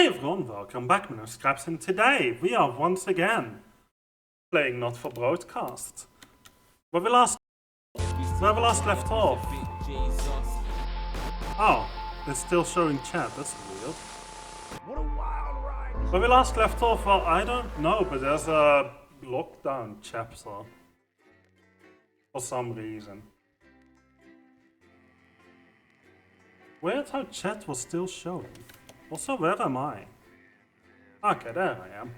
Hey everyone, welcome back, my name is Scraps, and today we are once again playing Not For Broadcast. Where we last left off. Oh, it's still showing chat, that's weird. What a wild ride! Where we last left off, well, I don't know, but there's a lockdown chapter. For some reason. Weird how chat was still showing. Also, where am I? Okay, there I am.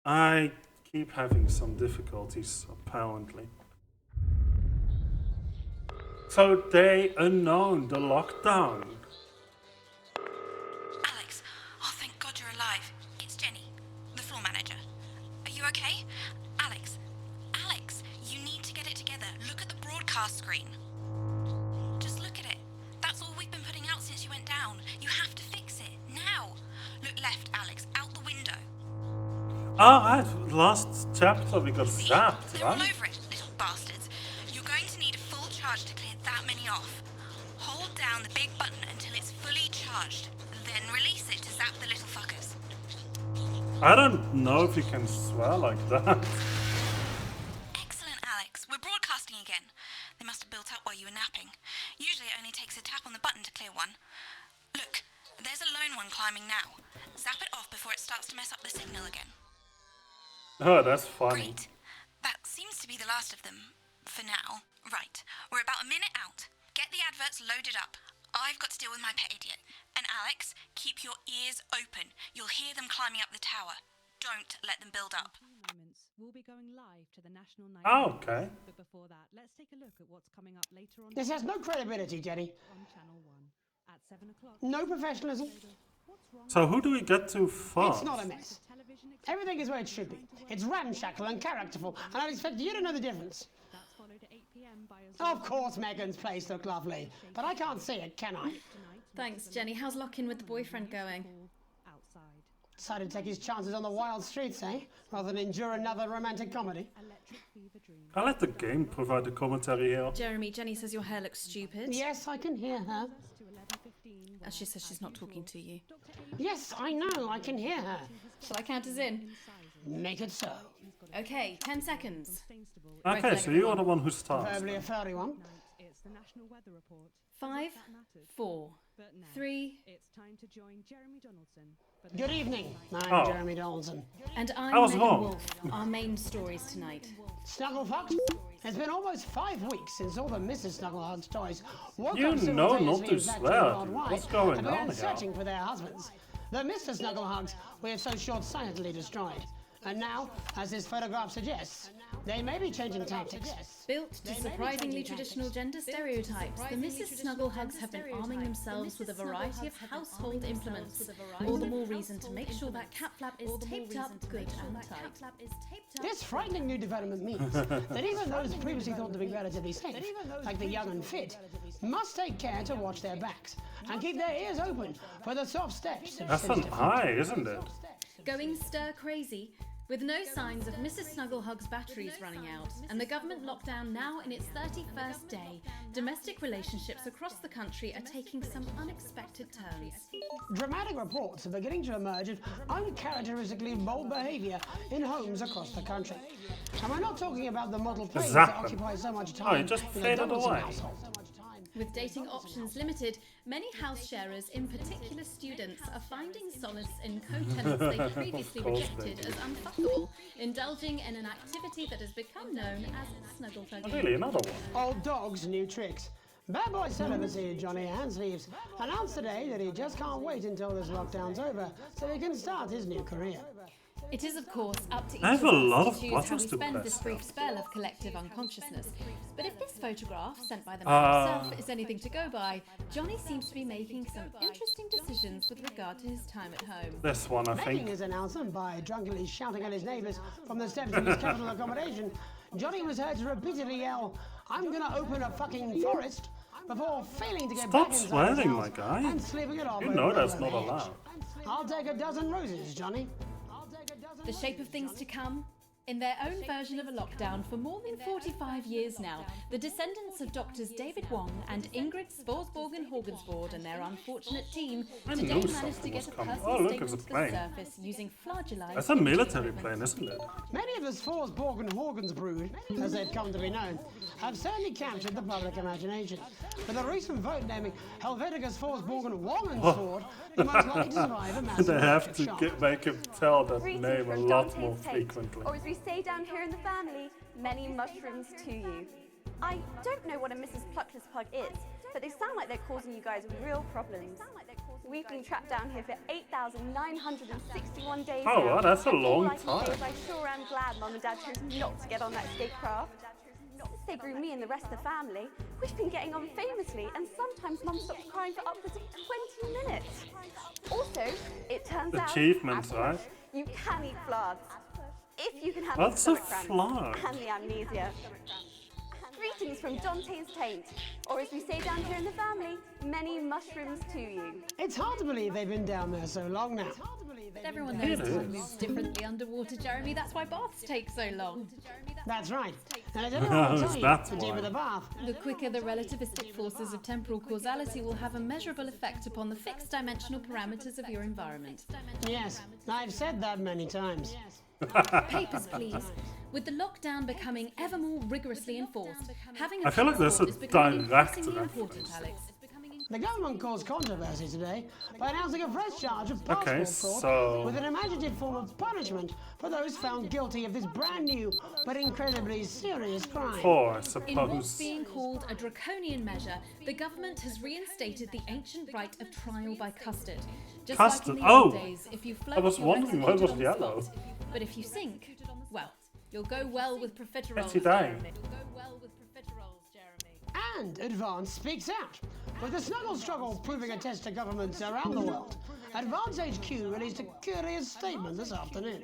I keep having some difficulties, apparently. So they unknown the lockdown. Alex, oh thank God you're alive. It's Jenny, the floor manager. Are you okay? Alex, you need to get it together. Look at the broadcast screen. Just look at it. That's all we've been putting out since you went down. You have to fix it, now. Look left, Alex, out the window. Alright, last chapter we got See? zapped, They're all right? over it, little bastards. You're going to need a full charge to clear that many off. Hold down the big button until it's fully charged. Then release it to zap the little fuckers. I don't know if you can swear like that. Excellent, Alex. We're broadcasting again. They must have built up while you were napping. Usually it only takes a tap on the button to clear one. Look, there's a lone one climbing now. Zap it off before it starts to mess up the signal again. Oh, that's funny. Great. That seems to be the last of them. For now. Right. We're about a minute out. Get the adverts loaded up. I've got to deal with my pet idiot. And Alex, keep your ears open. You'll hear them climbing up the tower. Don't let them build up. We'll be going live to the National Night. Oh, okay. But before that, let's take a look at what's coming up later on. This has no credibility, Jenny. On Channel 1 at 7 o'clock. No professionalism. So who do we get to first? It's not a mess. Everything is where it should be. It's ramshackle and characterful, and I expect you to know the difference. That's followed at 8 p.m. by a Of course Megan's place looked lovely, but I can't see it, can I? Thanks, Jenny. How's lock-in with the boyfriend going? outside. Decided to take his chances on the wild streets, eh? Rather than endure another romantic comedy. Electric Fever Dream. I let the game provide the commentary here. Jeremy, Jenny says your hair looks stupid. Yes, I can hear her. To 11:15. She says she's not talking to you. Yes, I know, I can hear her. Shall I count us in? Make it so. Okay, 10 seconds. Okay, so you are the one who starts. Preferably a furry one. It's the National Weather Report. 5, 4, But now 3, it's time to join Jeremy Donaldson. For the Good evening, I'm Oh. Jeremy Donaldson. and I I'm was Megan wrong. Wolf. Our main stories tonight. Snugglefuck? It's been almost 5 weeks since all the Mrs. Snugglehugs toys woke You up know not simultaneously to in factory swear, worldwide what's going and on began here? searching for their husbands. The Mr. Snugglehugs we have so short-sightedly destroyed. And now, as this photograph suggests, they may be changing tactics. Built to surprisingly traditional gender stereotypes, the Mrs. Snugglehugs have been arming themselves with a variety of household implements. All the more reason to make sure that cat flap is taped up good and tight. This frightening new development means that even those previously thought to be relatively safe, like the young and fit, must take care to watch their backs and keep their ears open for the soft steps of That's an sinister eye, isn't it? Going stir crazy, with no signs of Mrs. Snugglehug's batteries running out, and the government lockdown now in its 31st day, domestic relationships across the country are taking some unexpected turns. Dramatic reports are beginning to emerge of uncharacteristically bold behaviour in homes across the country. And we're not talking about the model planes that Zapping. occupy so much Oh, time it just in the faded Donaldson away. household. With dating options limited, many house sharers, in particular students, are finding solace in co-tenants they previously course rejected they as unfuckable, indulging in an activity that has become known as snuggle Oh, thugging. really, another one. Old dogs, new tricks. Bad boy celibacy Johnny Handsleeves announced today that he just can't wait until this lockdown's over so he can start his new career. It is, of course, up to each I have of a us lot to of choose how buttons we to spend press this brief now. spell of collective unconsciousness. But if this photograph, sent by the man himself, is anything to go by, Johnny seems to be making some interesting decisions with regard to his time at home. This one, I Making think. his announcement by drunkenly shouting at his neighbours from the steps of his capital accommodation, Johnny was heard to repeatedly yell, "I'm gonna open a fucking forest," before failing to get Stop back inside swearing, his my house guy. and slipping it off You over know the that's edge. not allowed. I'll take a dozen roses, Johnny. The shape of things to come, In their own version of a lockdown for more than 45 years now, the descendants of doctors David Wong and Ingrid Svorsborgen-Horgensvoord and their unfortunate team today knew managed to something get was a coming. personal Oh, look, statement it's a to the plane. surface using flagellized That's a imagery military equipment. plane, isn't it? Many of the Svorsborgen-Horgensbrood, as they've come to be known, have certainly captured the public imagination. With a recent vote naming Helvetica Svorsborgen-Wongensvoord the most likely to survive a massive They have electric to shock. make him tell that Greetings name a from lot Dante's more Tate, frequently. or as we say down here in the family, many mushrooms to you. I don't know what a Mrs. Pluckless Pug is, but they sound like they're causing you guys real problems. We've been trapped down here for 8,961 days Oh, now, wow, that's a and all long I can say is time. I sure am glad Mum and Dad chose not to get on that statecraft. Since they grew me and the rest of the family, we've been getting on famously, and sometimes Mum stops crying for upwards of 20 minutes. Also, it turns out Achievements, right? you can eat floods. If you can have What's the a stomach cramps flard? and the amnesia. Greetings from Dante's Taint, or as we say down here in the family, many mushrooms to you. It's hard to believe they've been down there so long now. But everyone knows It time is. moves differently underwater, Jeremy. That's why baths take so long. That's right. And I don't know what to tell you, That's the deeper why. the bath. The quicker the relativistic forces of temporal causality will have a measurable effect upon the fixed dimensional parameters of your environment. Yes, I've said that many times. Papers, please. With the lockdown becoming ever more rigorously enforced, having a I feel like there's a passport is becoming direct increasingly important, reference. Alex. The government caused controversy today by announcing a fresh charge of Okay, passport fraud so- with an imaginative form of punishment for those found guilty of this brand new but incredibly serious crime. Four, I In what's suppose. being called a draconian measure, the government has reinstated the ancient right of trial by custard. Just Custard? like in the old Oh! days, if you float, I was you're wondering why it was executed on the yellow. spot. But if you sink, well, you'll go well with profiteroles, Betty Dang. Jeremy. You'll go well with profiteroles, Jeremy. And Advance speaks out. With the snuggle struggle proving a test to governments around the world, Advance HQ released a curious statement this afternoon.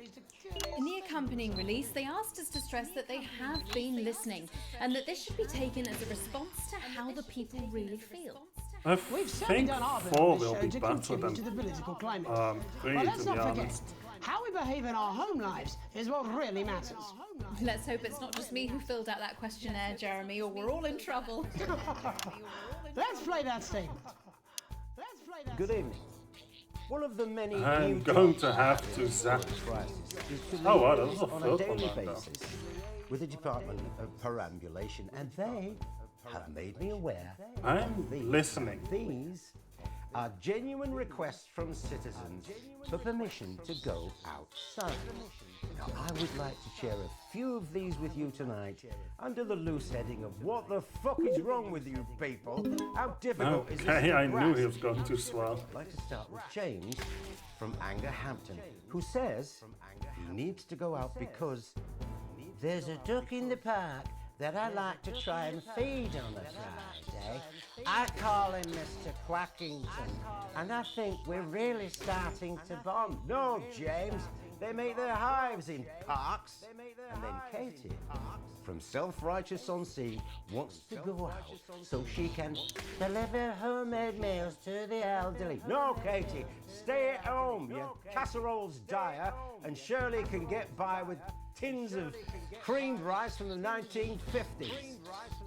In the accompanying release, they asked us to stress that they have been listening and that this should be taken as a response to how the people really feel. I We've certainly think done our bit 4 on this will show be to better contribute to the than political climate. 3, But let's to be not forget, honest. how we behave in our home lives is what really matters. Let's hope it's not just me who filled out that questionnaire, Jeremy, or we're all in trouble. Let's play that statement. Good evening. One of the many I'm new going jobs to have to zap. crisis is to Oh, wow, liaise that was a on a filth daily on that, though. basis with the Department of Perambulation, and they have made me aware I'm listening. these are genuine requests from citizens for permission to go outside. Now, I would like to share a few of these with you tonight under the loose heading of what the fuck is wrong with you people? How difficult is this Okay, to I knew he grasp? was going to swell. I'd like to start with James from Angerhampton, who says he needs to go out because there's a duck in the park that I like to try and feed on a Friday. I call him Mr. Quackington, and I think we're really starting to bond. No, James, they make their hives in parks. And then Katie, from Self-Righteous on Sea, wants to go out so she can deliver homemade meals to the elderly. No, Katie, stay at home. Your casserole's dire, and Shirley can get by with tins of creamed rice from the 1950s.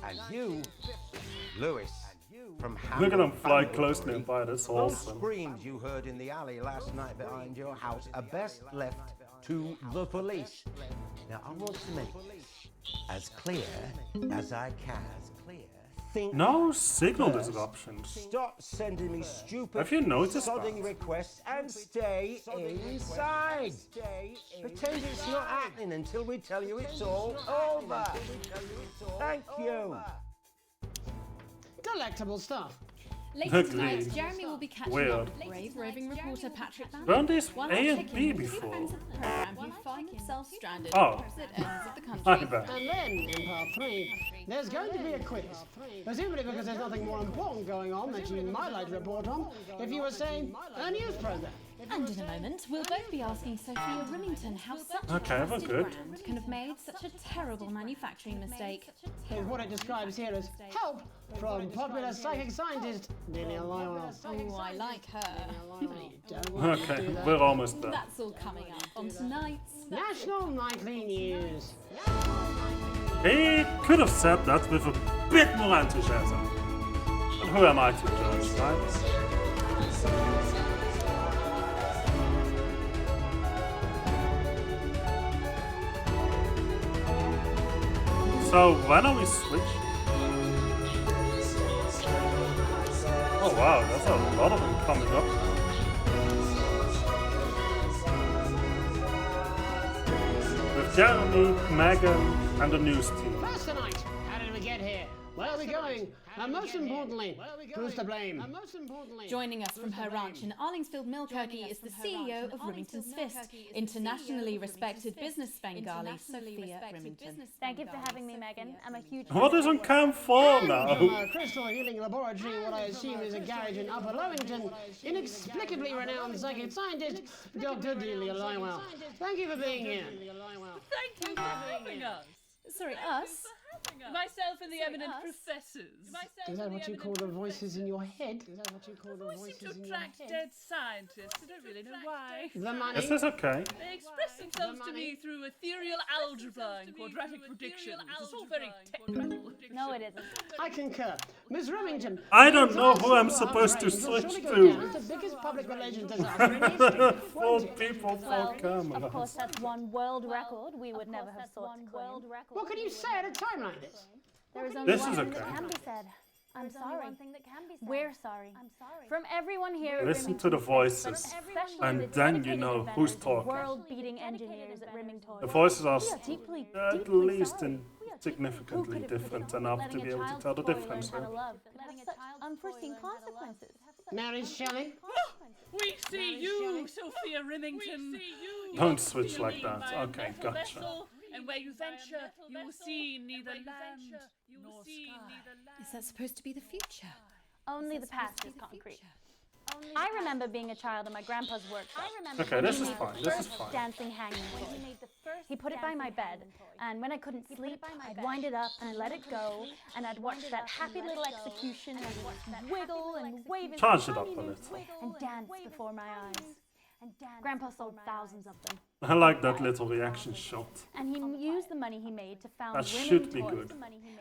And you, Lewis, from Look at him fly Hamilton close Factory, nearby, that's those awesome. screams you heard in the alley last night behind your house are best left to the police. Now, I want to make this as clear as I can. Think No signal first. disruptions. Stop sending me stupid, Have you noticed sodding that? requests and stay inside. Pretend it's not happening until we tell you it's all over. Thank you. Delectable stuff. Later Agreed. tonight, Jeremy will be catching Weird. up with brave roving reporter Patrick Van. Weren't these While A I'm and checking B with two before? friends of the program who find themselves stranded Oh. at opposite ends of the I country. bet. And then, in part 3, there's going to be a quiz. Presumably because there's nothing more important going on that you might like to report on if you were saying a news program. And in a moment, we'll both be asking Sophia Remington how such Okay, a we're trusted good. brand can have made such a terrible manufacturing mistake. Here's what it describes here as help from popular psychic scientist Nearly Lionel. Oh, I like her. Okay, we're almost there. That's all coming up on tonight's National Nightly News. He could have said that with a bit more enthusiasm. But who am I to judge, right? So when are we switching? Oh wow, there's a lot of them coming up now. With Jeremy, Megan, and the news team. First tonight, how did we get here? Where are we going? And most importantly, who's to blame? Joining us from her ranch in Arlingsfield, Milkirky is the CEO of Remington's Fist, internationally respected business Svengali, Sophia Remington. Thank you for having me, Megan. I'm a huge What is on cam 4 From now? a crystal healing laboratory, what I assume is a garage in Upper Lowington, inexplicably renowned psychic scientist, Dr. Delia Lywell. Thank you for being here. Thank you for having us. Sorry, us? Myself and the eminent professors. Is that what you call the voices in your head? Is that what you call the We seem voices to in your attract head? dead scientists. I don't really know why. The money. Is this okay? They express themselves to me through ethereal algebra and quadratic predictions. It's all very technical. No, it isn't. I concur. Miss Remington. I don't know who I'm supposed to switch to. It's the biggest public relations disaster in history. 4 people, 4 Of cameras. course, that's one world record we would never have sought to claim. What can you say at a time like this? There is only This one is thing okay. that can be said. I'm sorry. We're sorry. From everyone here at Listen Remington, to the voices, especially and the then you dedicated know inventors who's and talking. world-beating engineers at Remington. The voices are We are deeply, at deeply least sorry. significantly Who could have different predicted enough to letting be a able to child's tell the boy difference. learn how to Yeah. love could have such unforeseen consequences. Mary Shelley? We see you, Sophia Remington. Don't switch like that. Okay, gotcha. And where you venture, you will see neither land nor sky. Is that supposed to be the future? Only the past is concrete. I remember being a child in my grandpa's workshop. Okay, this is He made fine. the This is first fine. dancing hanging toy. He put it by my bed, and when I couldn't sleep, I'd wind it up and let it go, and I'd watch that happy little execution and wiggle and wave his Charge it up tiny a new little. twig and dance before my eyes. Grandpa sold thousands of them, I like that little reaction shot. and he used the money he made to found That Women should be Toys, good.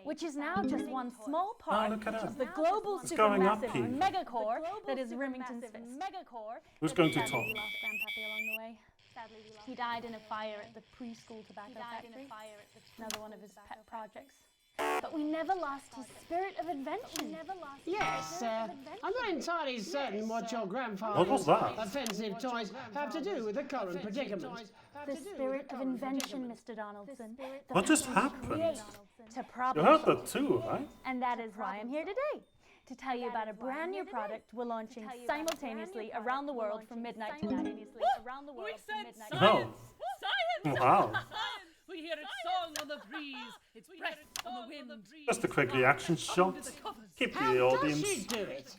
which is now just one small part look at of that. the global It's going up supermassive here. megacore that is Remington's Fist. Who's going to Sadly, talk? we lost Grandpappy along the way. He died in a fire at the preschool tobacco factory, another one of his pet projects. But we never lost his spirit of invention. Yes, I'm not entirely certain what your What grandfather's was that? offensive toys have to do with the current predicament. The spirit of invention, Mr. Donaldson. The What just passion to happened? create, to You problem heard solve. that too, right? And that is why I'm here today. To tell you about a brand new product we're launching simultaneously around the world from midnight tonight. We said Oh. science! Science! Wow. We hear its song on the breeze, its breath on the wind. Just a quick reaction shot. Keep the How does she audience, do it?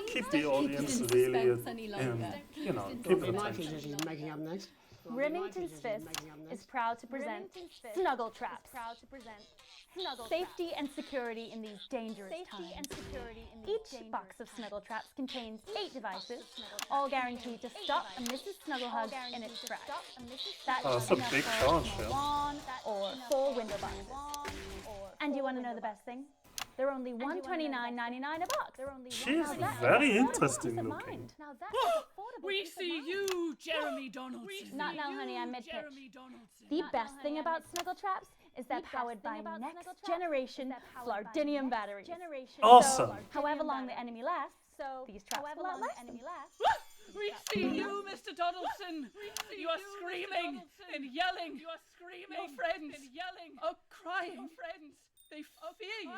keep the audience in really, suspense any longer. you know, keep it My attention. feature she's making up next. Remington's Fist is proud to present Snuggle Traps. Safety and security in these dangerous times. Each box of Snuggle Traps contains 8 devices, all guaranteed to stop a Mrs. Snugglehug in its tracks. That's Oh, that's a enough big for charge, a yeah. lawn or 4 window boxes. And you want to know the best thing? They're only $129.99 a box. She is Now that very affordable interesting peace of looking. mind. Now that is affordable We peace of see mind. you, Jeremy Donaldson. Not now, honey, I'm mid-pitch. Jeremy Donaldson. The best thing about Snuggle Traps is they're powered by next generation Flardinium batteries. Awesome. So, however long the enemy lasts, these traps will outlast them. We see you, Mr. Donaldson. You are screaming and yelling. Your friends are crying. They fear you.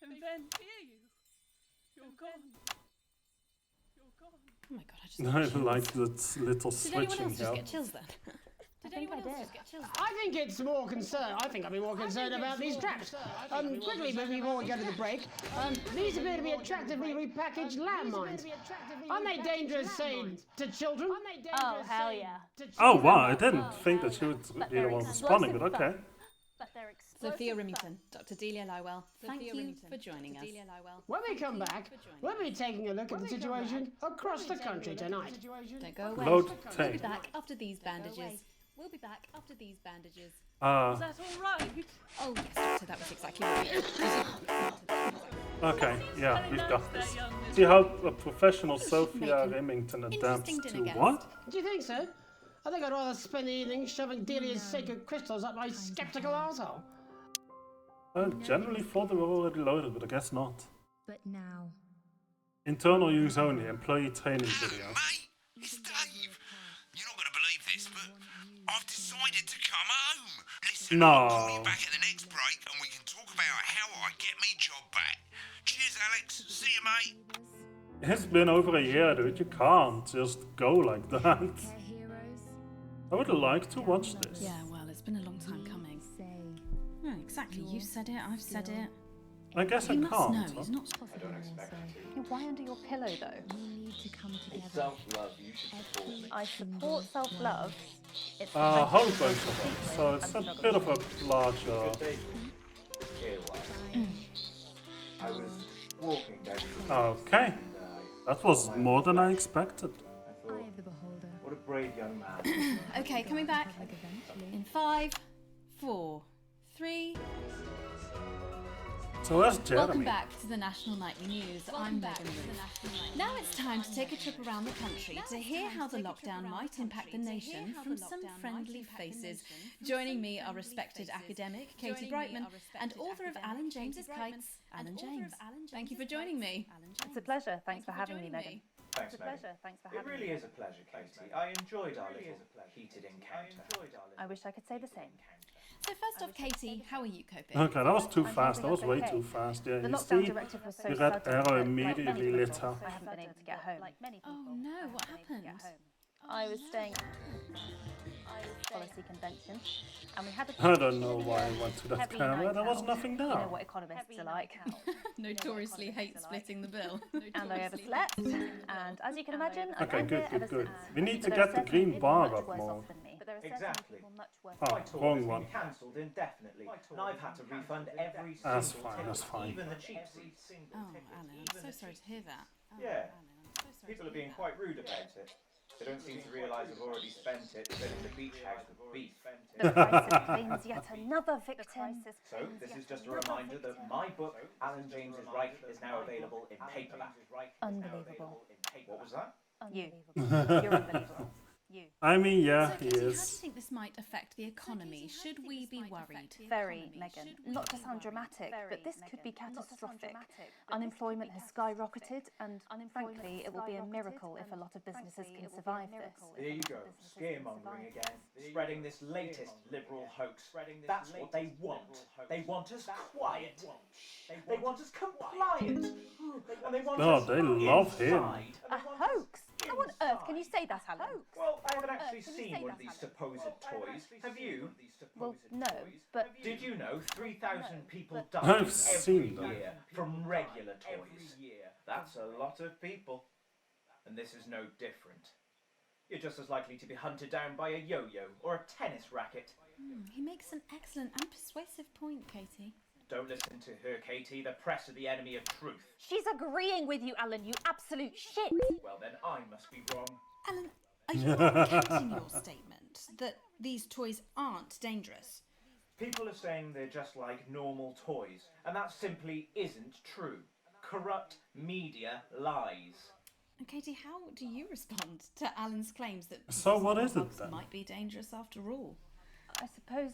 And then you're gone. Oh my god, I just I like that little Did anyone switching else just here. get chills then? Did anyone else just get chills? I think it's more concerned. I think I'd be more concerned about these traps. Quickly, before we go to the break, these appear to be attractively repackaged landmines. Aren't they dangerous, say, to children? Oh, hell yeah. Oh wow, I didn't think that she would be the one responding, but okay. But they're explosive. Sophia Remington, Dr. Delia Lywell, thank you for joining us. When we come back, we'll be taking a look at the situation across the country tonight. Don't go away. Load We'll be tape. back after these bandages. We'll be back after these bandages. Is that all right? Oh yes, Doctor, that was exactly right. Okay, yeah, we've got this. See how a professional Sophia Remington adapts Interesting to dinner guest. what? Do you think so? I think I'd rather spend the evening shoving Delia's sacred crystals up my skeptical arsehole. I generally thought they were already loaded, but I guess not. But now, Internal use only, employee training video. Mate, it's Dave. You're not going to believe this, but I've decided to come home. Listen, No. I'll call you back at the next break and we can talk about how I get me job back. Cheers, Alex. See you, mate. It's been over a year, dude. You can't just go like that. care heroes, I would like to watch this. Yeah, well, it's been a long time coming. say, No, exactly. You said it. I've said it. I guess I He must can't. know. huh? He's not. Why under your pillow, though? we need to come together. Self-love, you should support me. I support self-love. It's A whole bunch of them. So it's a bit of a larger. Good day. Here, wife. I was walking down the Okay. and That was more than I expected. I Eye thought, of the beholder. what a brave young man. Okay, coming back. Like eventually. In 5, 4, 3. So that's Welcome Jeremy. back to the National Nightly News. I'm Megan Ruth. Now it's time to take a trip around the country to hear how the lockdown might impact the nation from some friendly faces. Joining me are respected academic Katie Brightman and author of Alan James's Kites, Alan James. Thank you for joining me. It's a pleasure. Thanks for having me, Megan. Thanks, Megan. Thanks for It having really me. is a pleasure, Katie. I enjoyed our little heated encounter. I wish I could say the same. So first off, Katie, how are you coping? Okay, that was too I'm fast. That was hoping way that's too okay. fast. Yeah, The you lockdown see, directive was so the red sudden arrow that, like immediately many lit people, up. I haven't been able to get home. Oh no, what happened? I was staying at policy convention, and we had a I don't know why I went to that heavy camera. night There was out. nothing You know there. what economists are like. Notoriously hate splitting the bill. And I overslept, and as you can imagine, I've Okay, been good, here good, ever good. since. We need to But there are get the certainly green people bar much up worse more. off than me. But there are certainly Exactly. people much worse Oh, My tour wrong has one. been cancelled indefinitely, and I've had to refund every single That's fine, ticket, that's fine. even the cheap seats. Oh, Alan, I'm so sorry to hear that. Oh, Yeah. Alan, I'm so sorry People to are hear being that. quite rude about it. They don't seem to realise I've already spent it filling the beach house with beef. The crisis claims yet another victim. So, this is just a reminder that my book, Alan James's Right, is now available in paperback. Unbelievable. What was that? You. You're unbelievable. You. I mean, yeah, So, he Katie, how do you is. think this might affect the economy? Should we be worried? Very, Megan. Not to sound dramatic, but this could be catastrophic. Unemployment has skyrocketed, and frankly, it will be a miracle if a lot of businesses can survive this. There you go, scaremongering again, spreading this latest liberal hoax. That's what they want. They want us quiet. They want us compliant. And they want Oh, us they love him. inside. A hoax? How on earth can you say that, Alan? Well, I haven't actually can you seen say one of that, these Alan? supposed toys. Have you? Well, no, but Did you know 3,000 people die I've every seen them. year from regular toys? That's a lot of people. And this is no different. You're just as likely to be hunted down by a yo-yo or a tennis racket. He makes an excellent and persuasive point, Katie. Don't listen to her, Katie. The press are the enemy of truth. she's agreeing with you, Alan, you absolute shit. Well, then I must be wrong. Alan, are you recanting your statement that these toys aren't dangerous? People are saying they're just like normal toys, and that simply isn't true. Corrupt media lies. And Katie, how do you respond to Alan's claims that So what is it snuggle hugs then? might be dangerous after all? I suppose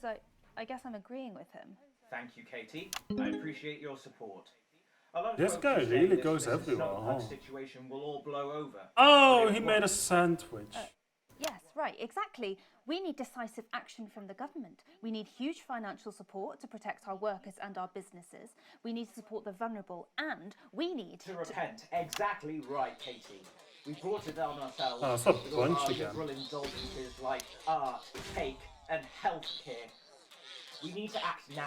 I guess I'm agreeing with him. Thank you, Katie. I appreciate your support. A lot of This folks guy are saying really this goes Mrs. everywhere, Snugglehug huh? situation will all blow over. Oh, But it he made a won't. sandwich. Yes, right, exactly. We need decisive action from the government. We need huge financial support to protect our workers and our businesses. We need to support the vulnerable, and we need To repent. Exactly right, Katie. We brought it on ourselves Oh, it's not with all brunch our again. liberal indulgences like art, cake, and healthcare. We need to act now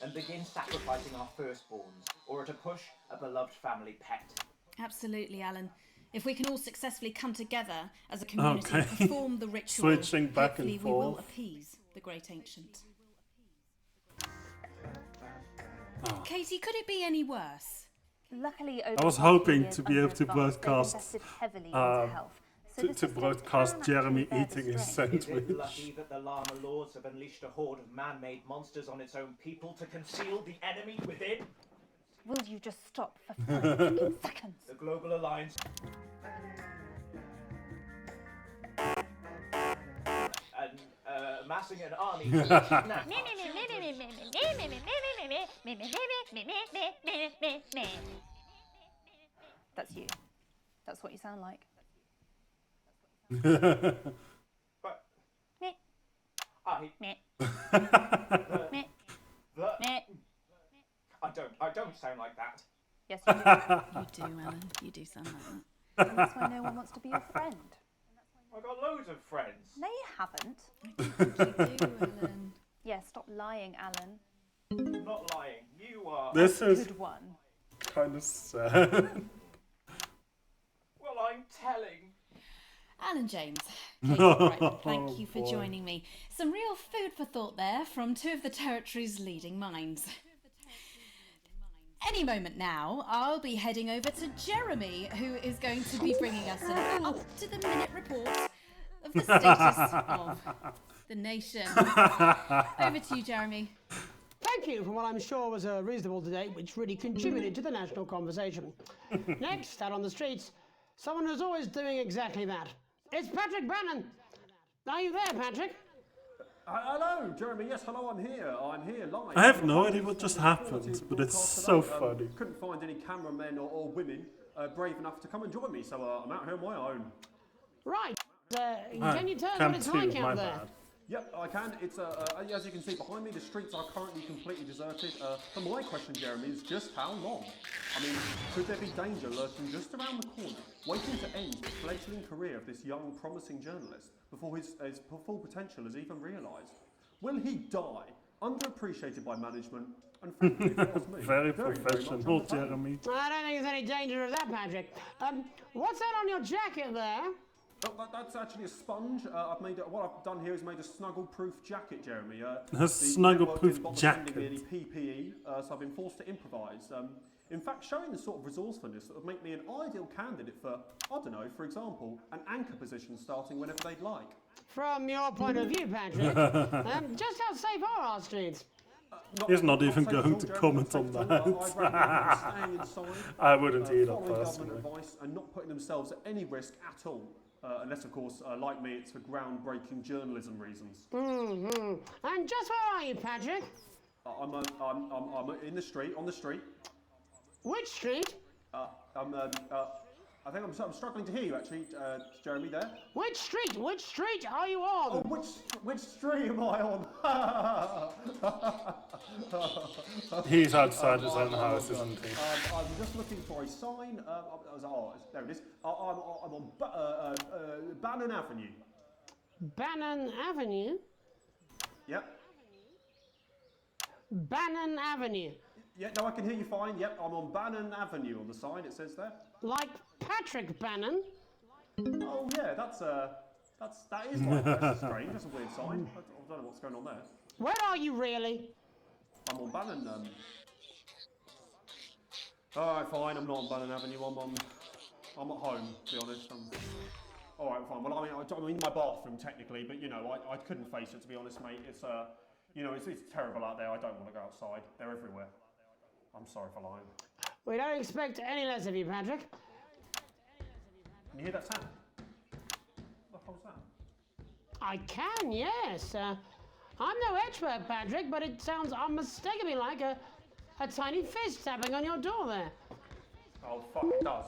and begin sacrificing our firstborns, or to push a beloved family pet. Absolutely, Alan. If we can all successfully come together as a community and Okay. perform the ritual, Switching back and hopefully we will forth. appease the great ancient. Oh. Katie, could it be any worse? Luckily, I was hoping to be able to broadcast to broadcast Jeremy eating his Is sandwich. it lucky that the Llama Lords have unleashed a horde of man-made monsters on its own people to conceal the enemy within? Will you just stop for 5 seconds? The Global Alliance and amassing an army to kidnap us. That's you. That's what you sound like. But Meh. I Meh. I don't sound like that. Yes, you do. You do, Alan. You do sound like that. And that's why no one wants to be your friend. I've got loads of friends. No, you haven't. You do, Alan. Yeah, stop lying, Alan. I'm not lying. You are. This is Good one. kind of sad. Well, I'm telling. Alan James, Katie Brightman, Oh, thank you for boy. joining me. Some real food for thought there from two of the territory's leading minds. Any moment now, I'll be heading over to Jeremy, who is going to be bringing us an up-to-the-minute report of the status of the nation. Over to you, Jeremy. Thank you for what I'm sure was a reasonable debate which really contributed to the national conversation. Next, out on the streets, someone who's always doing exactly that. It's Patrick Bannon. Are you there, Patrick? Hello, Jeremy. Yes, hello. I'm here. I'm here live. I have no idea what just happened, but it's so funny. Couldn't find any cameramen or women brave enough to come and join me, so I'm out here on my own. Right. Can you tell us what it's like out there? Yep, I can. It's as you can see behind me, the streets are currently completely deserted. But my question, Jeremy, is just how long? I mean, could there be danger lurking just around the corner, waiting to end the fledgling career of this young, promising journalist before his full potential is even realised? Will he die, underappreciated by management, and frankly, if you ask me, Very very much professional, undervalued? Jeremy. I don't think there's any danger of that, Patrick. What's that on your jacket there? Oh, that's actually a sponge. What I've done here is made a snuggle-proof jacket, Jeremy. A snuggle-proof sending me jacket. any PPE, so I've been forced to improvise. In fact, showing the sort of resourcefulness that would make me an ideal candidate for, I don't know, for example, an anchor position starting whenever they'd like. From your point of view, Patrick, just how safe are our streets? He's not even safe at going all, to Jeremy, comment not on safe at all. I'd recommend that. staying inside, I wouldn't either, following government personally. advice and not putting themselves at any risk at all. Unless, of course, like me, it's for groundbreaking journalism reasons. Mm-hmm. And just where are you, Patrick? I'm in the street, on the street. Which street? I think I'm struggling to hear you, actually, Jeremy, there. Which street? Which street are you on? Oh, which street am I on? He's outside his own house, isn't he? I'm just looking for a sign. There it is. I'm on Bannon Avenue. Bannon Avenue? Yep. Bannon Avenue. Yeah, no, I can hear you fine. Yep, I'm on Bannon Avenue on the sign, it says there. Like Patrick Bannon? Oh, yeah, that is like, that's strange. That's a weird sign. I don't know what's going on there. Where are you really? I'm on Bannon. Alright, fine. I'm not on Bannon Avenue. I'm at home, to be honest. Alright, fine. Well, I'm in my bathroom technically, but you know, I couldn't face it, to be honest, mate. It's you know, it's terrible out there. I don't want to go outside. They're everywhere. I'm sorry for lying. We don't expect any less of you, Patrick. Can you hear that sound? What the hell's that? I can, yes. I'm no expert, Patrick, but it sounds unmistakably like a tiny fist tapping on your door there. Oh, fuck, it does.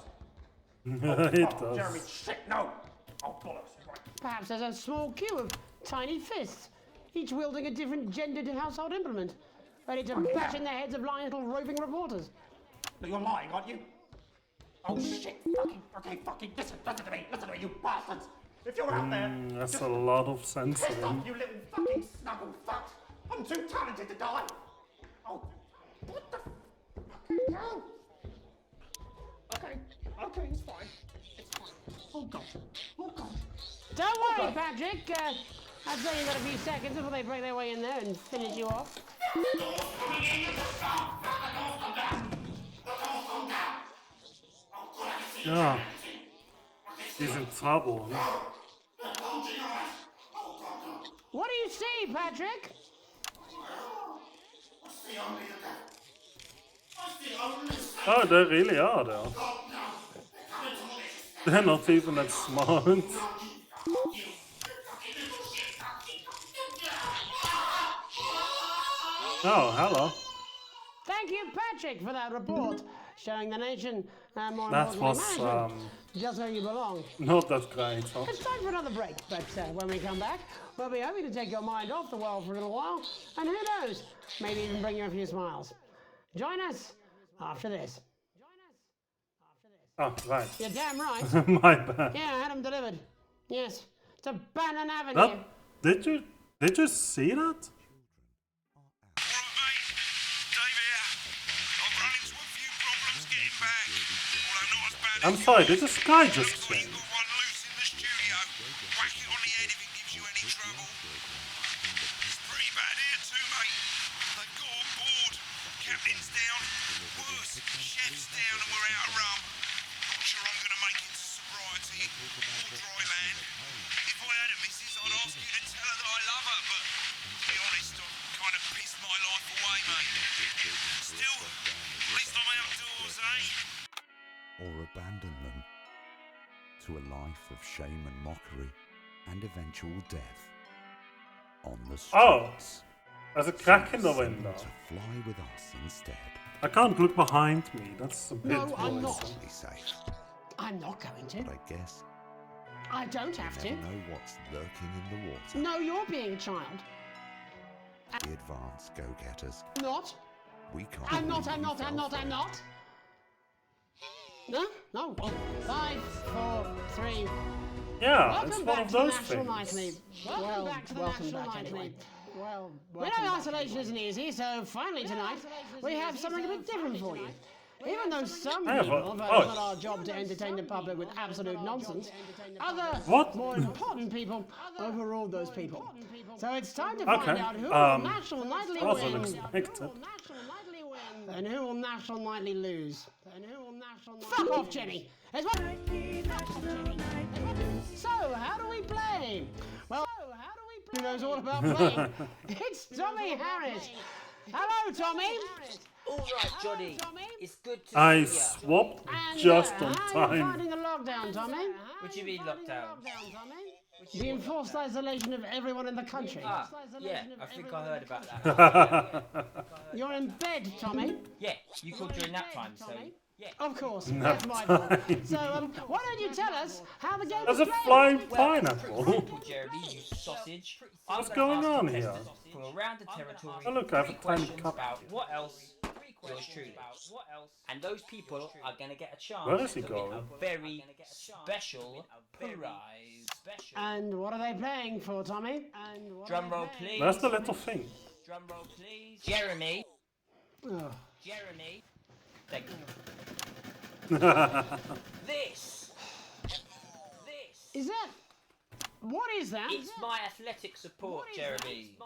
It does. Jeremy, shit, no! Oh, bollocks. Right. Perhaps there's a small queue of tiny fists, each wielding a different gendered household implement, ready to bash in the heads of lying little roving reporters. No, you're lying, aren't you? Oh shit! Fucking listen to me, you bastards! If you're out there, That's a lot of piss censoring. off, you little fucking snuggle fuck! I'm too talented to die! Oh, what the fucking hell? Okay, it's fine. It's fine. Oh god. Don't worry, Patrick. I'd say you've got a few seconds before they break their way in there and finish you off. Yeah. He's in trouble. What do you see, Patrick? Oh, they really are there. They're not even that smart. Oh, hello. Thank you, Patrick, for that report showing the nation, more That importantly, was management, just where you belong. not that great. Huh? It's time for another break, but when we come back, we'll be hoping to take your mind off the world for a little while, and who knows, maybe even bring you a few smiles. Join us after this. Oh, right. You're damn right. My bad. Yeah, I had them delivered. Yes, to Bannon Avenue. Did you see that? I'm sorry, did this guy just change? Captain's down, worse, chef's down and we're out of rum. Not sure I'm going to make it to sobriety or dry land. If I had a missus, I'd ask you to tell her that I love her, but to be honest, I've kind of pissed my life away, mate. Still, at least I'm outdoors, eh? Or abandon them to a life of shame and mockery and eventual death on the streets. There's a crack in the window. To fly with us instead. I can't look behind me. That's a bit No, I'm not. Be safe. I'm not going to. But I guess I don't have you to. never know what's lurking in the water. No, you're being a child. The advanced go-getters. Not. We can't. I'm not. No. 5, 4, 3. Yeah, it's Welcome one back of to the those National things. Nightly. Welcome back to the National Nightly. Well, we know isolation isn't easy, so finally tonight we have something a bit different for you. Even though some people feel it's not our job to entertain the public with absolute nonsense, other more important people overrule those people. So it's time to find out who will National Nightly win and who will National Nightly lose. Fuck off, Jenny! So, how do we play? Well, who knows all about playing? It's Tommy Harris. Hello, Tommy. All right, Johnny. It's good to I see you. swapped just on How are you time. finding the lockdown, Tommy? What do you mean lockdown? The enforced isolation of everyone in the country. Ah, yeah, I think I heard about that. You're in bed, Tommy. Yeah, you called during nap time, so yeah. Of course, Nap that's my fault. time. So, why don't you tell us how the game There's is a played? flying Well, pineapple. simple, Jeremy, you sausage. What's I'm gonna going ask on contestants here? from around the territory Oh, look, I have a 3 tiny questions cup. about what else yours truly. And those people are going to get a chance Where is he to win going? a very special prize. And what are they playing for, Tommy? Drum roll, please. That's the little thing. Drum roll, please. Jeremy. Oh. Jeremy. Thank you. This. Is that? What is that? It's my athletic support, Jeremy.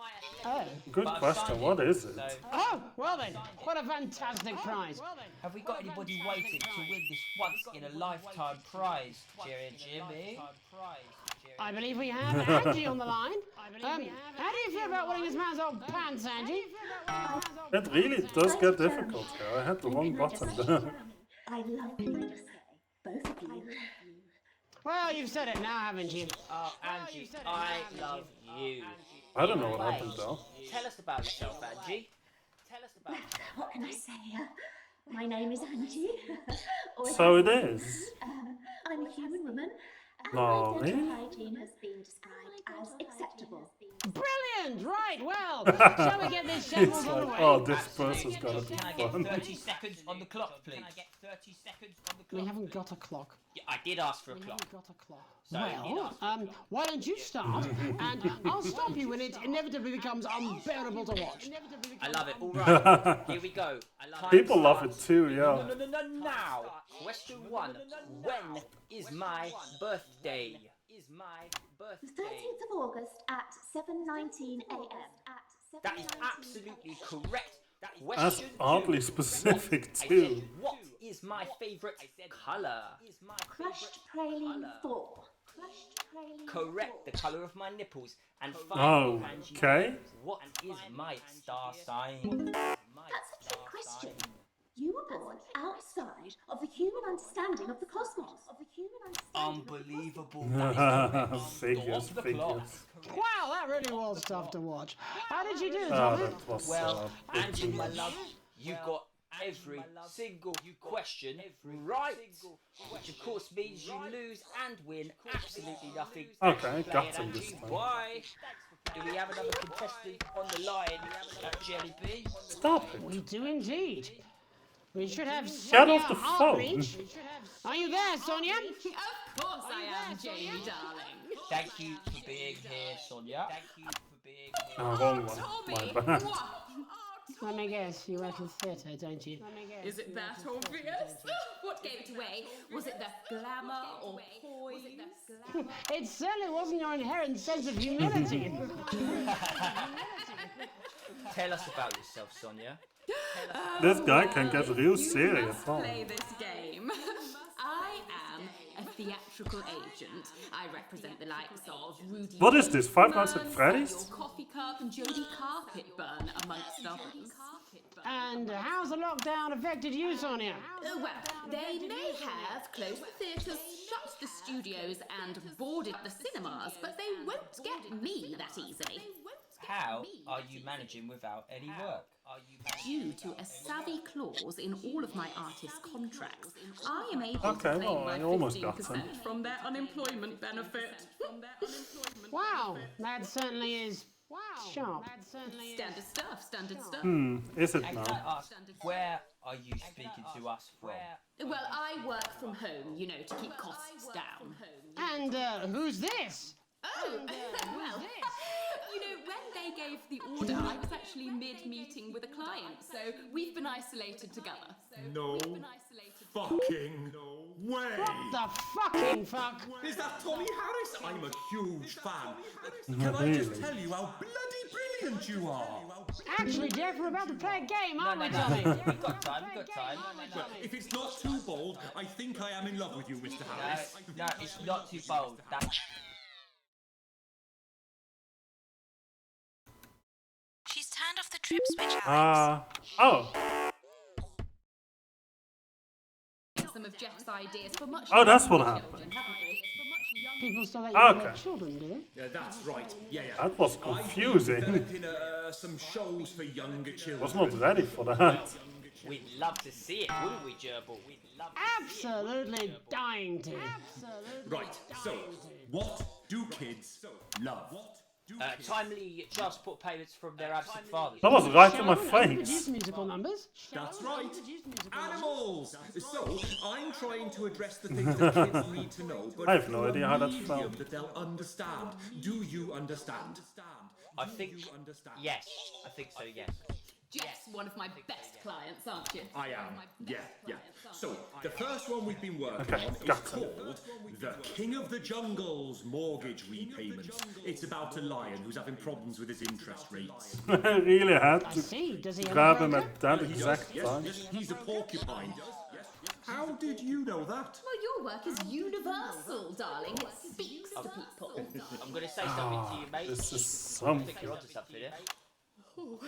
Oh. Good But I've question. signed What it, is it? so- Oh, well then, what a fantastic prize. Have we got anybody waiting to win this once in a lifetime prize, Jimmy? I believe we have Angie on the line. How do you feel about winning this man's old pants, Angie? It really does get difficult here. I had the wrong button there. I love you, both of you. Well, you've said it now, haven't you? Oh, Angie, I love you. I don't know what happened though. Tell us about yourself, Angie. Tell us about yourself. What can I say? My name is Angie. Or So it is. I'm a human woman. And No, my really? dental hygiene has been described as acceptable. Brilliant! Brilliant. Right. Well, shall we get this It's shambles on the like, way? oh, this person's gonna be Can I get fun. 30 seconds on the clock, please? We haven't got a clock. Yeah, I did ask for a clock. So Well, why don't you start, and I'll stop you when it inevitably becomes unbearable to watch. I love it. All right, here we go. People love it too, yeah. No. Now, question 1. When is my birthday? The 13th of August at 7:19 a.m. That is absolutely correct. That's Question oddly 2. specific I too. said, what is my favourite colour? Crushed praline 4. Crushed praline Correct, the colour of my nipples. And Oh, finally, Angie, okay. what is my star sign? That's a trick question. You were born outside of the human understanding of the cosmos. Unbelievable. Figures, figures. Wow, that really was tough to watch. How did you do, Oh, Tommy? that was Well, a bit Angie, too my much. love, you got every single question right, which of course means you lose and win absolutely nothing. Okay, Play got it, him Angie. this time. Why? Do we have another contestant on the line, Jelly B? Stop it. We do indeed. We should have Get Sonia off the Hartreach. phone. Are you there, Sonia? Of course I am, Jamie, darling. Thank you for being here, Sonia. Thank you for being here. Oh, wrong one. My bad. Let me guess, you work in theatre, don't you? Is it that obvious? What gave it away? Was it the glamour or poise? It certainly wasn't your inherent sense of humility. Tell us about yourself, Sonia. This guy can get real You serious, must huh? play this game. I am a theatrical agent. I represent the likes of Rudy. What is this, Five Nights at Burns, Freddy's? Your Coffee Cup and Jodie Carpetburn, amongst others. And how's the lockdown affected you, Sonia? Well, they may have closed the theatres, shut the studios, and boarded the cinemas, but they won't get me that easily. How are you managing without any work? Due to a savvy clause in all of my artist contracts, I am able Okay, to claim well, I my almost got 15% him. from their unemployment benefit. Wow, that certainly is sharp. Standard stuff, standard stuff. Is it And can I now? ask, where are you speaking to us from? Well, I work from home, you know, to keep costs down. And who's this? Oh, well, you know, when they gave the order, I was actually mid-meeting with a client, so we've been isolated together. No fucking way! What the fucking fuck? Is that Tommy Harris? I'm a huge fan. Can I just tell you how bloody brilliant you are? Actually, Jeff, we're about to play a game, aren't we, No. Tommy? We've got time, we've got time. Well, if it's not too bold, I think I am in love with you, Mr. Harris. No, it's not too bold. That's She's turned off the trip switch, Alex. Oh. Some of Jeff's ideas for much Oh, that's what younger happened. children, haven't we? People still let you Okay. have children, do they? Yeah, that's right. Yeah. That was confusing. I'm developing some shows for younger children. Was not ready for that. We'd love to see it, wouldn't we, Gerbil? We'd love to Absolutely dying to. Right, so, what do kids love? timely child support payments from their absent fathers. That was right in my Produce face. musical numbers. That's right. Animals! So, I'm trying to address the things that kids need to know, but I have no through a idea how that medium felt. that they'll understand. Do you understand? I think, yes. I think so, yes. Jeff's one of my best clients, aren't you? I am. Yeah. So, the first one we've been working Okay, on is got it. called The King of the Jungle's Mortgage Repayments. It's about a lion who's having problems with his interest rates. I really had I to see. Does he have grab a him broker? at that He does, exact yes, time. yes, he's a porcupine. How did you know that? Well, your work is universal, darling. It speaks to people. I'm going to say something to you, mate. This is I think you're onto something here. Oh,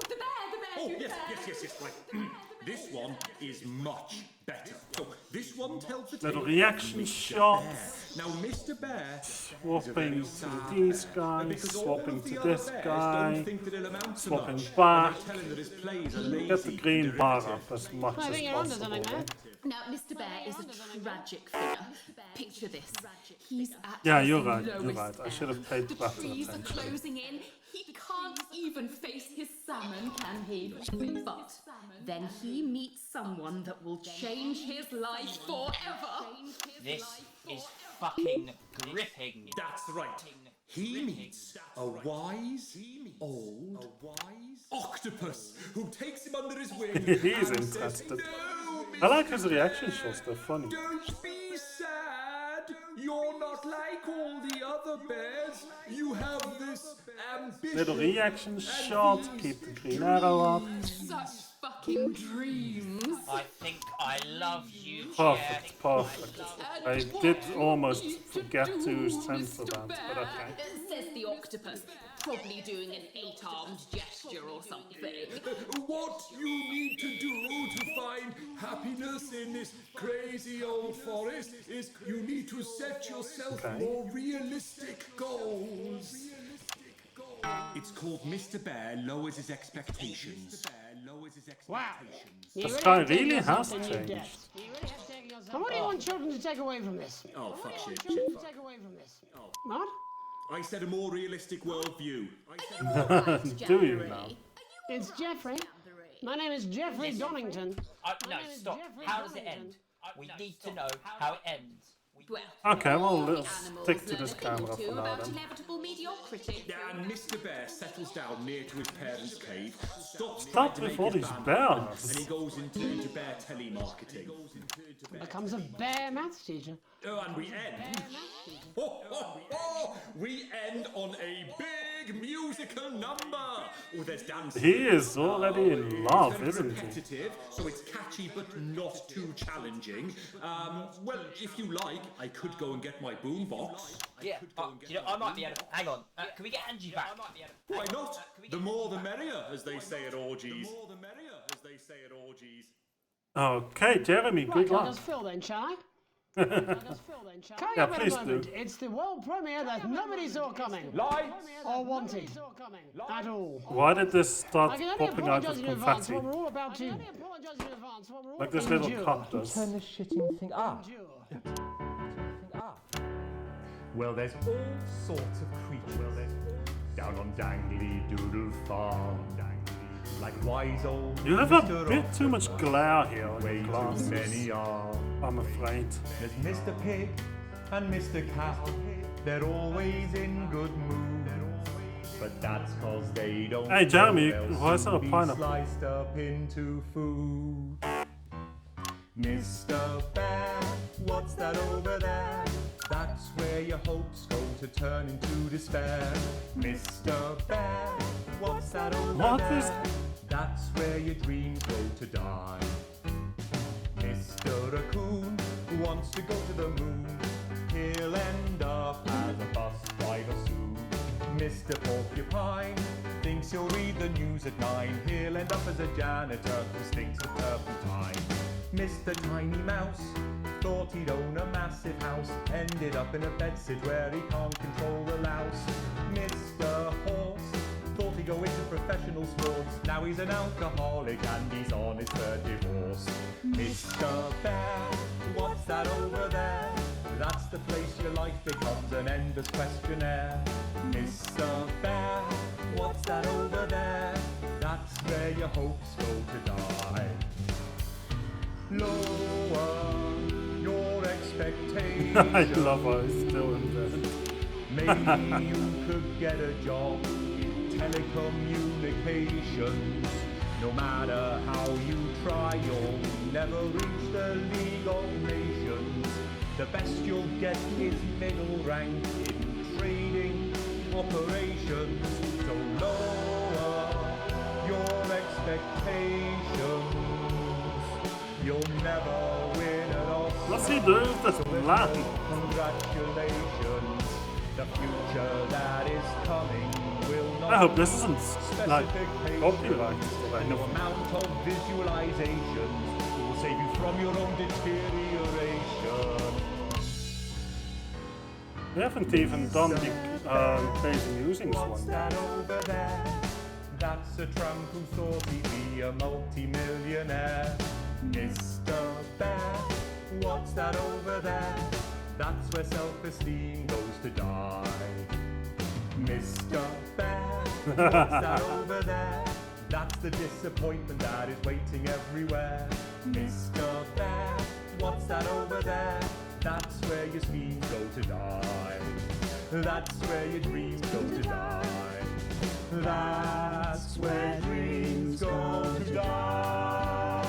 the bear, Oh, you yes, bear. yes, right. This one is much better. So, this one tells the Little tale reaction of Mr. shots. Bear. Now, Mr. Bear Swapping to these guys, because all swapping of the to other this bears guy, don't think that it'll amount to swapping much, back. and they tell him that his plays are lazy, Get the green bar derivative. up as much I as think you're onto possible. something there. Now, Mr. Bear is a tragic figure. Picture this. He's at Yeah, his you're right. You're lowest right. I ebb. should have paid The better trees are attention. closing in. He can't even face his salmon, can he? But then he meets someone that will change his life forever. This is fucking gripping. That's right. He meets a wise old octopus who takes him under his wing. He's and interested. Says, no, I like his reaction shots, they're funny. don't be sad. You're not like all the other bears. You have this ambition. Little reaction shot, keep the green arrow up. Such fucking dreams. I think I love you, Perfect, perfect. I did almost forget to censor that, but okay. Says the octopus, probably doing an 8-armed gesture or something. What you need to do to find happiness in this crazy old forest is you need to set yourself more realistic goals. It's called Mr. Bear Lowers His Expectations. Wow. The sky really has changed. And what do you want children to take away from this? Oh, fuck shit. Children to take away from this? Oh. What? I said a more realistic worldview. Do you now? It's Jeffrey. My name is Jeffrey Donington. No, stop. How does it end? We need to know how it ends. Okay, well, let's stick to this camera for now then. Inevitable mediocrity. And Mr. Bear settles down near to his parents' cave, stops Stop trying to with all make it these happen, bears. and he goes into bear telemarketing. Becomes a bear maths teacher. Oh, and we end. We end on a big musical number. Oh, there's dancing. He is already in love, isn't he? Repetitive, so it's catchy but not too challenging. Well, if you like, I could go and get my boombox. Yeah, you know, I might be able to... Hang on, can we get Angie back? Why not? The more the merrier, as they say at orgies. The more the merrier, as they say at orgies. Okay, Jeremy, good I'll luck. just fill then, shall I? Coming Yeah, up in please a moment, do. it's the world premiere that nobody saw coming. Or wanted. At all. Why did this start I can only popping out apologise with in advance confetti? what we're all about to... Like this little cup does. Turn the shitting thing up. Well, there's all sorts of creatures down on Dangly Doodle Farm. Like wise old You have a Mr. bit too much glare here on your Way too glasses. many are. I'm afraid. There's Mr. Pig and Mr. Cow. They're always in good moods. But that's cause they don't Hey, Jeremy, know why is there a they'll pineapple? be sliced up into food. Mr. Bear, what's that over there? That's where your hopes go to turn into despair. Mr. Bear, what's that over What there? is- That's where your dreams go to die. Mr. Raccoon wants to go to the moon. He'll end up as a bus driver soon. Mr. Porcupine thinks he'll read the news at 9. He'll end up as a janitor who stinks of turpentine. Mr. Tiny Mouse thought he'd own a massive house. Ended up in a bedsit where he can't control the louse. Mr. Horse thought he'd go into professional sports. Now he's an alcoholic and he's on his third divorce. Mr. Bear, what's that over there? That's the place your life becomes an endless questionnaire. Mr. Bear, what's that over there? That's where your hopes go to die. Lower your expectations. I love how he's still in bed. Maybe you could get a job in telecommunications. No matter how you try, you'll never reach the League of Nations. The best you'll get is middle rank in trading operations. So lower your expectations. You'll never win at all. What's he doing with this land? Congratulations. The future that is coming will not. I hope this isn't like copyrighted or The anything. amount of visualizations will save you from your own deterioration. We haven't even done the crazy musings What's one that yet. over there? That's a tramp who thought he'd be a multi-millionaire. Mr. Bear, what's that over there? That's where self-esteem goes to die. Mr. Bear, What's that over there? That's the disappointment that is waiting everywhere. Mr. Bear, what's that over there? That's where your schemes go to die. That's where your dreams go to die. That's where dreams go to die.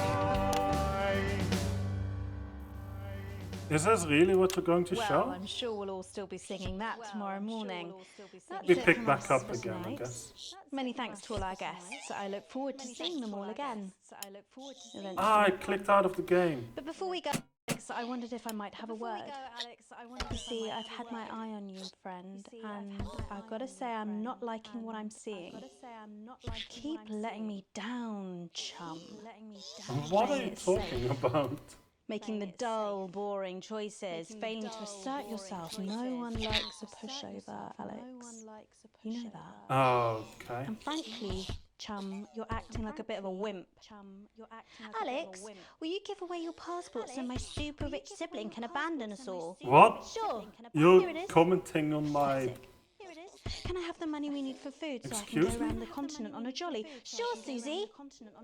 Is this really what you're going to Well, show? I'm sure we'll all still be singing that tomorrow morning. That's We it pick from back us up for again, I tonight. guess. Many thanks to all our guests. I look forward to seeing them all again. Eventually. Ah, I clicked out of the game. But before we go, Alex, I wondered if I might have a word. You see, I've had my eye on you, friend, and I've got to say I'm not liking what I'm seeing. You keep letting me down, chum. What are you talking about? Making the dull, boring choices, failing to assert yourself. No one likes a pushover, Alex. You know that. Okay. And frankly, chum, you're acting like a bit of a wimp. Alex, will you give away your passport so my super rich sibling can abandon us all? What? Sure. You're Here it is. commenting on my... Here it is. Can I have the money we need for food so Excuse I can go me? around the continent on a jolly? Sure, Susie.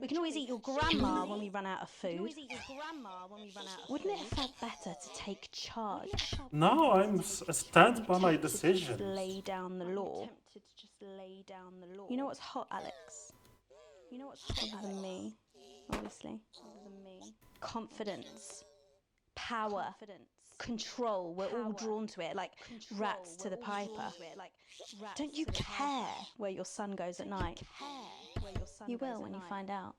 We can always eat your grandma when we run out of food. Wouldn't it have felt better to take charge? No, I stand by my decision. Just lay down the law. You know what's hot, Alex? You know what's hot other than me, obviously. Confidence. Power. Control. We're all drawn to it, like rats to the piper. Don't you care where your son goes at night? You will when you find out.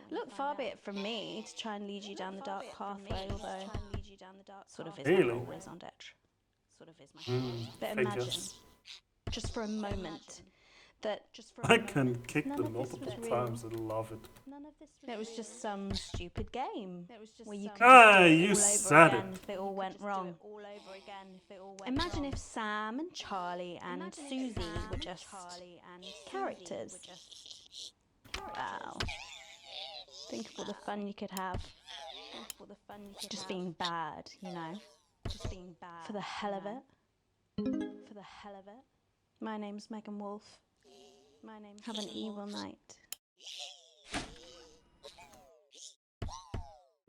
Look, far be it from me to try and lead you down the dark pathway, although sort of is Really? my raison d'etre. But I imagine, guess. just for a moment, that I can kick none them of this multiple was real. times and love it. It was just some stupid game where you could Ah, just do it you all over said again it. if it all went wrong. Imagine if Sam and Charlie and Susie were just characters. Wow. Think of all the fun you could have. Just being bad, you know. For the hell of it. My name's Megan Wolf. Have an evil night.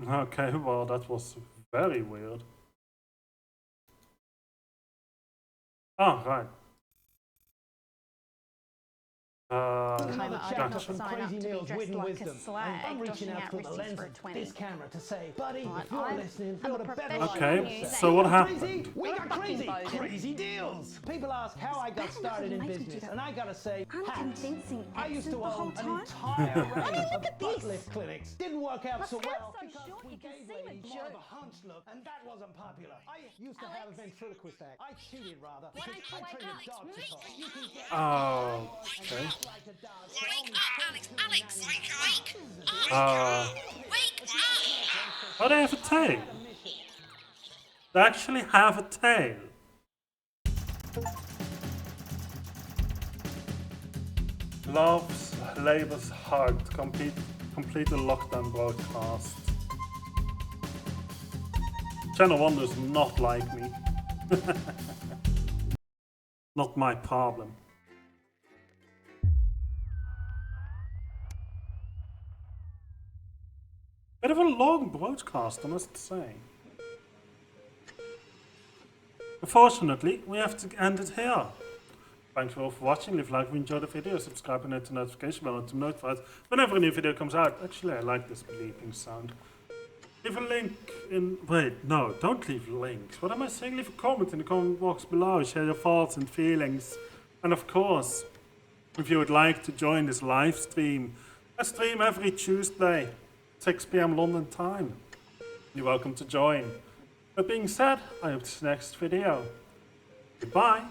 Okay, well, that was very weird. Oh, right. Another chapter Gotcha. from Crazy Neil's Witten Wisdom. And I'm reaching out through the lens of this camera to say, buddy, if you're listening, build a better life. Okay, so what happened? Crazy? We got crazy! Crazy deals! People ask how I got started in business, and I gotta say, I used to own an entire range of butt lift clinics. Didn't work out so well because we gave ladies more of a hunched look, and that wasn't popular. I used to have a ventriloquist act. I cheated rather, because I trained a dog to talk. You can get Oh, okay. Wake up, Alex! Alex! Wake! Oh, they have a tail. They actually have a tail. Loves, labors, hugged. Complete the lockdown broadcast. Channel 1 does not like me. Not my problem. Bit of a long broadcast, I must say. Unfortunately, we have to end it here. Thanks you all for watching. Leave a like if you enjoyed the video, subscribe and hit the notification bell to be notified whenever a new video comes out. Actually, I like this bleeping sound. Leave a link in... Wait, no, don't leave links. What am I saying? Leave a comment in the comment box below. Share your thoughts and feelings. And of course, if you would like to join this live stream, I stream every Tuesday, 6 PM London time. You're welcome to join. That being said, I hope to see you next video. Goodbye.